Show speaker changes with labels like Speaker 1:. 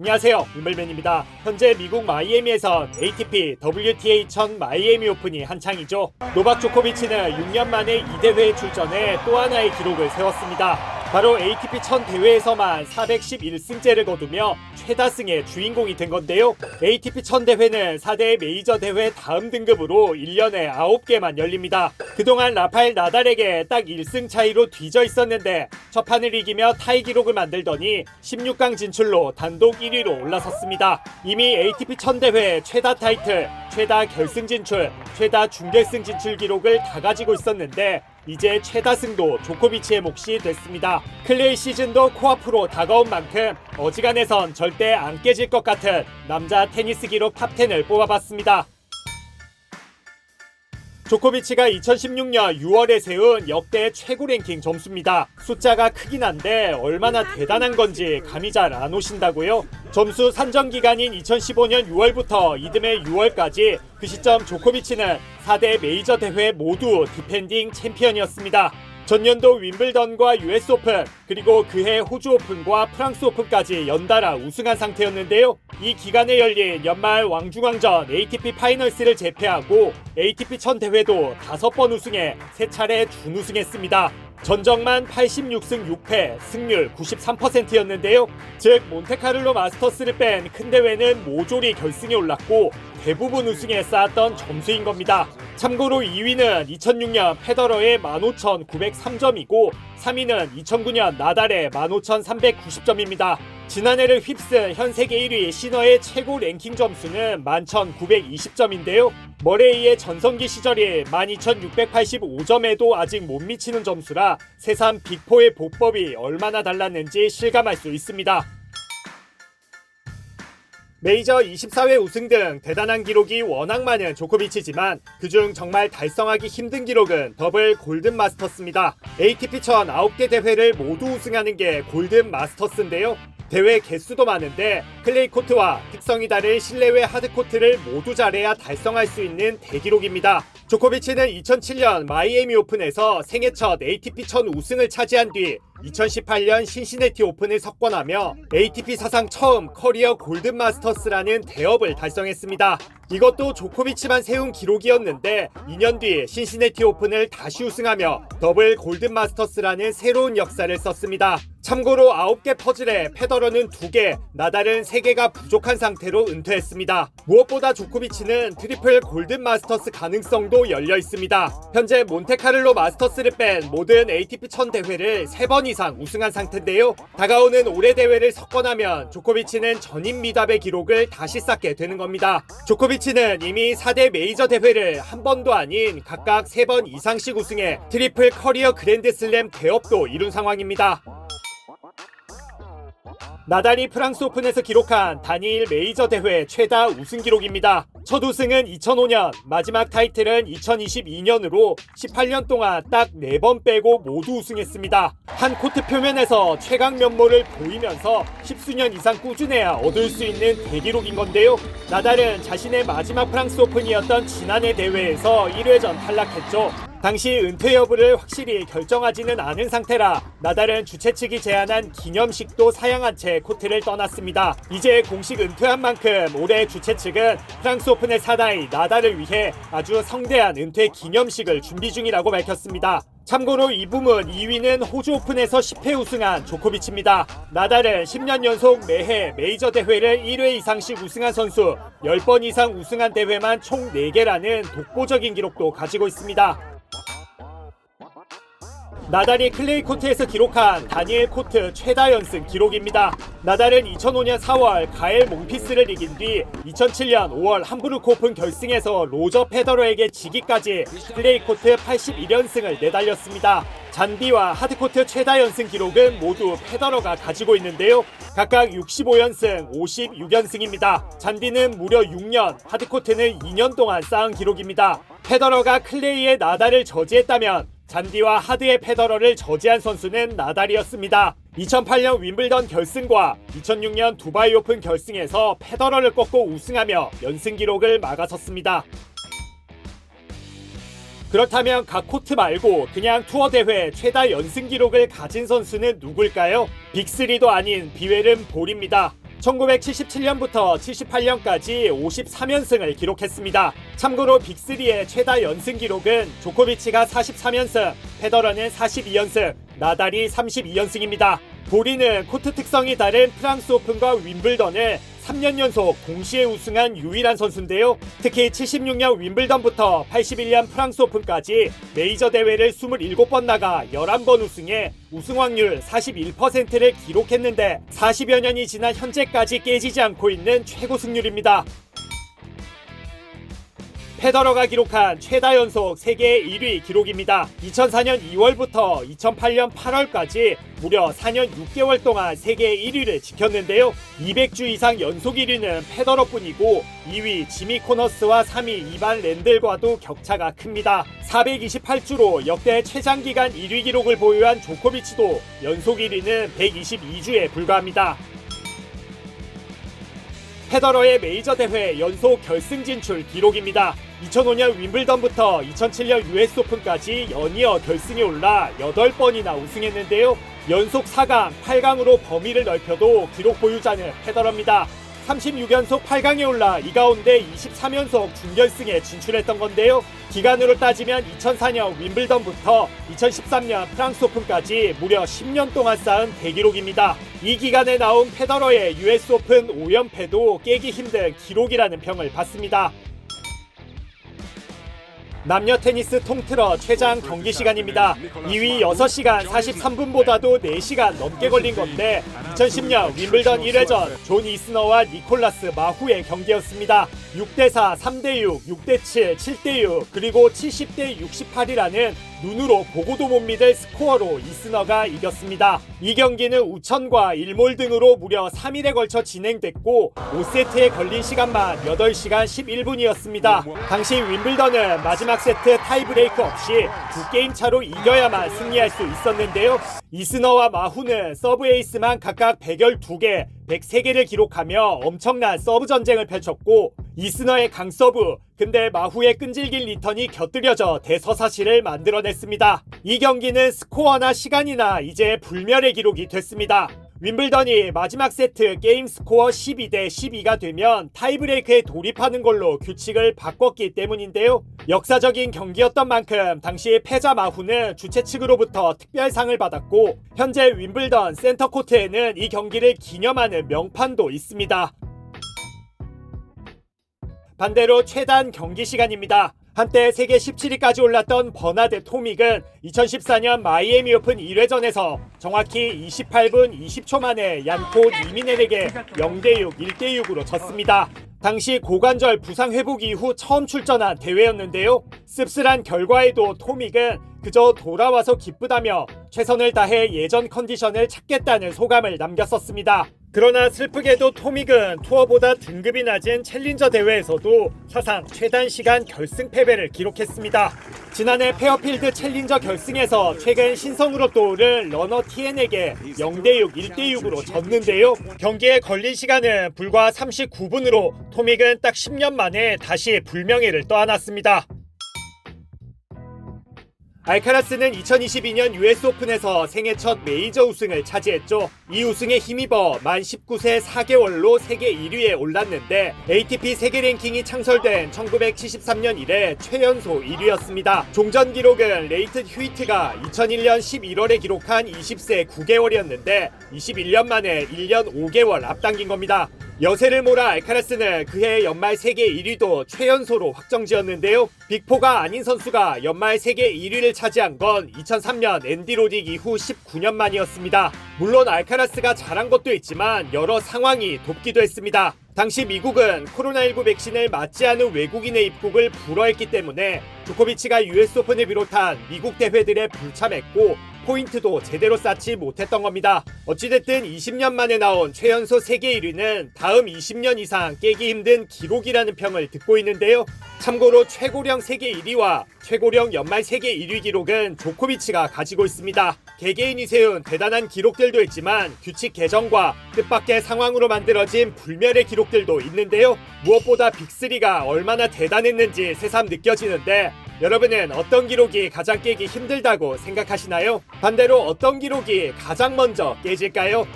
Speaker 1: 안녕하세요, 위블맨입니다. 현재 미국 마이애미에선 ATP WTA 1000 마이애미 오픈이 한창이죠. 노박 조코비치는 6년 만에 2대회에 출전해 또 하나의 기록을 세웠습니다. 바로 ATP 1000 대회에서만 411승째를 거두며 최다승의 주인공이 된 건데요. ATP 1000 대회는 4대 메이저 대회 다음 등급으로 1년에 9개만 열립니다. 그동안 라파엘 나달에게 딱 1승 차이로 뒤져 있었는데 첫 판을 이기며 타이 기록을 만들더니 16강 진출로 단독 1위로 올라섰습니다. 이미 ATP 1000 대회 최다 타이틀, 최다 결승 진출, 최다 준결승 진출 기록을 다 가지고 있었는데 이제 최다승도 조코비치의 몫이 됐습니다. 클레이 시즌도 코앞으로 다가온 만큼 어지간해선 절대 안 깨질 것 같은 남자 테니스 기록 탑10을 뽑아봤습니다. 조코비치가 2016년 6월에 세운 역대 최고 랭킹 점수입니다. 숫자가 크긴 한데 얼마나 대단한 건지 감이 잘 안 오신다고요? 점수 산정 기간인 2015년 6월부터 이듬해 6월까지 그 시점 조코비치는 4대 메이저 대회 모두 디펜딩 챔피언이었습니다. 전년도 윈블던과 US 오픈, 그리고 그해 호주 오픈과 프랑스 오픈까지 연달아 우승한 상태였는데요. 이 기간에 열린 연말 왕중왕전 ATP 파이널스를 제패하고 ATP 1000 대회도 5번 우승해 3차례 준우승했습니다. 전적만 86승 6패, 승률 93%였는데요. 즉 몬테카를로 마스터스를 뺀 큰 대회는 모조리 결승에 올랐고 대부분 우승에 쌓았던 점수인 겁니다. 참고로 2위는 2006년 페더러의 15,903점이고 3위는 2009년 나달의 15,390점입니다. 지난해를 휩쓴 현 세계 1위 시너의 최고 랭킹 점수는 11,920점인데요. 머레이의 전성기 시절이 12,685점에도 아직 못 미치는 점수라 새삼 빅4의 보법이 얼마나 달랐는지 실감할 수 있습니다. 메이저 24회 우승 등 대단한 기록이 워낙 많은 조코비치지만 그중 정말 달성하기 힘든 기록은 더블 골든 마스터스입니다. ATP 1000 9개 대회를 모두 우승하는 게 골든 마스터스인데요. 대회 개수도 많은데 클레이 코트와 특성이 다른 실내외 하드코트를 모두 잘해야 달성할 수 있는 대기록입니다. 조코비치는 2007년 마이애미 오픈에서 생애 첫 ATP 1000 우승을 차지한 뒤 2018년 신시내티 오픈을 석권하며 ATP 사상 처음 커리어 골든 마스터스라는 대업을 달성했습니다. 이것도 조코비치만 세운 기록이었는데 2년 뒤 신시내티 오픈을 다시 우승하며 더블 골든 마스터스라는 새로운 역사를 썼습니다. 참고로 9개 퍼즐에 페더러는 2개, 나달은 3개가 부족한 상태로 은퇴했습니다. 무엇보다 조코비치는 트리플 골든 마스터스 가능성도 열려 있습니다. 현재 몬테카를로 마스터스를 뺀 모든 ATP 1000 대회를 3번 이상 우승한 상태인데요. 다가오는 올해 대회를 석권하면 조코비치는 전임 미답의 기록을 다시 쌓게 되는 겁니다. 조코비치는 이미 4대 메이저 대회를 한 번도 아닌 각각 3번 이상씩 우승해 트리플 커리어 그랜드슬램 대업도 이룬 상황입니다. 나달이 프랑스 오픈에서 기록한 단일 메이저 대회 최다 우승 기록입니다. 첫 우승은 2005년, 마지막 타이틀은 2022년으로 18년 동안 딱 4번 빼고 모두 우승했습니다. 한 코트 표면에서 최강 면모를 보이면서 10수년 이상 꾸준해야 얻을 수 있는 대기록인 건데요. 나달은 자신의 마지막 프랑스 오픈이었던 지난해 대회에서 1회전 탈락했죠. 당시 은퇴 여부를 확실히 결정하지는 않은 상태라 나달은 주최 측이 제안한 기념식도 사양한 채 코트를 떠났습니다. 이제 공식 은퇴한 만큼 올해 주최 측은 프랑스 오픈의 사나이 나달을 위해 아주 성대한 은퇴 기념식을 준비 중이라고 밝혔습니다. 참고로 이 부문 2위는 호주 오픈에서 10회 우승한 조코비치입니다. 나달은 10년 연속 매해 메이저 대회를 1회 이상씩 우승한 선수, 10번 이상 우승한 대회만 총 4개라는 독보적인 기록도 가지고 있습니다. 나달이 클레이 코트에서 기록한 다니엘 코트 최다 연승 기록입니다. 나달은 2005년 4월 가엘 몽피스를 이긴 뒤 2007년 5월 함부르크 오픈 결승에서 로저 페더러에게 지기까지 클레이 코트 81연승을 내달렸습니다. 잔디와 하드코트 최다 연승 기록은 모두 페더러가 가지고 있는데요. 각각 65연승, 56연승입니다. 잔디는 무려 6년, 하드코트는 2년 동안 쌓은 기록입니다. 페더러가 클레이의 나달을 저지했다면 잔디와 하드의 페더러를 저지한 선수는 나달이었습니다. 2008년 윈블던 결승과 2006년 두바이 오픈 결승에서 페더러를 꺾고 우승하며 연승 기록을 막아섰습니다. 그렇다면 각 코트 말고 그냥 투어 대회 최다 연승 기록을 가진 선수는 누굴까요? 빅3도 아닌 비웰은 볼입니다. 1977년부터 78년까지 53연승을 기록했습니다. 참고로 빅3의 최다 연승 기록은 조코비치가 43연승, 페더러는 42연승, 나달이 32연승입니다. 보리는 코트 특성이 다른 프랑스 오픈과 윈블던을 3년 연속 동시에 우승한 유일한 선수인데요. 특히 76년 윈블던부터 81년 프랑스 오픈까지 메이저 대회를 27번 나가 11번 우승해 우승 확률 41%를 기록했는데 40여 년이 지난 현재까지 깨지지 않고 있는 최고 승률입니다. 페더러가 기록한 최다 연속 세계 1위 기록입니다. 2004년 2월부터 2008년 8월까지 무려 4년 6개월 동안 세계 1위를 지켰는데요. 200주 이상 연속 1위는 페더러뿐이고 2위 지미 코너스와 3위 이반 랜들과도 격차가 큽니다. 428주로 역대 최장기간 1위 기록을 보유한 조코비치도 연속 1위는 122주에 불과합니다. 페더러의 메이저 대회 연속 결승 진출 기록입니다. 2005년 윈블던부터 2007년 US 오픈까지 연이어 결승에 올라 8번이나 우승했는데요. 연속 4강, 8강으로 범위를 넓혀도 기록 보유자는 페더러입니다. 36연속 8강에 올라 이 가운데 23연속 준결승에 진출했던 건데요. 기간으로 따지면 2004년 윈블던부터 2013년 프랑스 오픈까지 무려 10년 동안 쌓은 대기록입니다. 이 기간에 나온 페더러의 US 오픈 5연패도 깨기 힘든 기록이라는 평을 받습니다. 남녀 테니스 통틀어 최장 경기 시간입니다. 2위 6시간 43분보다도 4시간 넘게 걸린 건데 2010년 윈블던 1회전 존 이스너와 니콜라스 마후의 경기였습니다. 6대4, 3대6, 6대7, 7대6 그리고 70대 68이라는 눈으로 보고도 못 믿을 스코어로 이스너가 이겼습니다. 이 경기는 우천과 일몰 등으로 무려 3일에 걸쳐 진행됐고 5세트에 걸린 시간만 8시간 11분이었습니다. 당시 윈블던은 마지막 세트 타이브레이크 없이 2게임 차로 이겨야만 승리할 수 있었는데요. 이스너와 마후는 서브 에이스만 각각 112개, 103개를 기록하며 엄청난 서브 전쟁을 펼쳤고 이스너의 강서브, 근데 마후의 끈질긴 리턴이 곁들여져 대서사시를 만들어냈습니다. 이 경기는 스코어나 시간이나 이제 불멸의 기록이 됐습니다. 윈블던이 마지막 세트 게임 스코어 12대 12가 되면 타이브레이크에 돌입하는 걸로 규칙을 바꿨기 때문인데요. 역사적인 경기였던 만큼 당시 패자 마후는 주최 측으로부터 특별상을 받았고 현재 윈블던 센터코트에는 이 경기를 기념하는 명판도 있습니다. 반대로 최단 경기 시간입니다. 한때 세계 17위까지 올랐던 버나드 토믹은 2014년 마이애미 오픈 1회전에서 정확히 28분 20초 만에 얀코 니미넬에게 0대6, 1대6으로 졌습니다. 당시 고관절 부상 회복 이후 처음 출전한 대회였는데요. 씁쓸한 결과에도 토믹은 그저 돌아와서 기쁘다며 최선을 다해 예전 컨디션을 찾겠다는 소감을 남겼었습니다. 그러나 슬프게도 토믹은 투어보다 등급이 낮은 챌린저 대회에서도 사상 최단 시간 결승 패배를 기록했습니다. 지난해 페어필드 챌린저 결승에서 최근 신성으로 떠오른 러너 TN에게 0대6, 1대6으로 졌는데요. 경기에 걸린 시간은 불과 39분으로 토믹은 딱 10년 만에 다시 불명예를 떠안았습니다. 알카라스는 2022년 US 오픈에서 생애 첫 메이저 우승을 차지했죠. 이 우승에 힘입어 만 19세 4개월로 세계 1위에 올랐는데 ATP 세계 랭킹이 창설된 1973년 이래 최연소 1위였습니다. 종전 기록은 레이튼 휴이트가 2001년 11월에 기록한 20세 9개월이었는데 21년 만에 1년 5개월 앞당긴 겁니다. 여세를 몰아 알카라스는 그해 연말 세계 1위도 최연소로 확정지었는데요. 빅4가 아닌 선수가 연말 세계 1위를 차지한 건 2003년 앤디 로딕 이후 19년 만이었습니다. 물론 알카라스가 잘한 것도 있지만 여러 상황이 돕기도 했습니다. 당시 미국은 코로나19 백신을 맞지 않은 외국인의 입국을 불허했기 때문에 조코비치가 US 오픈을 비롯한 미국 대회들에 불참했고 포인트도 제대로 쌓지 못했던 겁니다. 어찌됐든 20년 만에 나온 최연소 세계 1위는 다음 20년 이상 깨기 힘든 기록이라는 평을 듣고 있는데요. 참고로 최고령 세계 1위와 최고령 연말 세계 1위 기록은 조코비치가 가지고 있습니다. 개개인이 세운 대단한 기록들도 있지만 규칙 개정과 뜻밖의 상황으로 만들어진 불멸의 기록들도 있는데요. 무엇보다 빅3가 얼마나 대단했는지 새삼 느껴지는데 여러분은 어떤 기록이 가장 깨기 힘들다고 생각하시나요? 반대로 어떤 기록이 가장 먼저 깨질까요?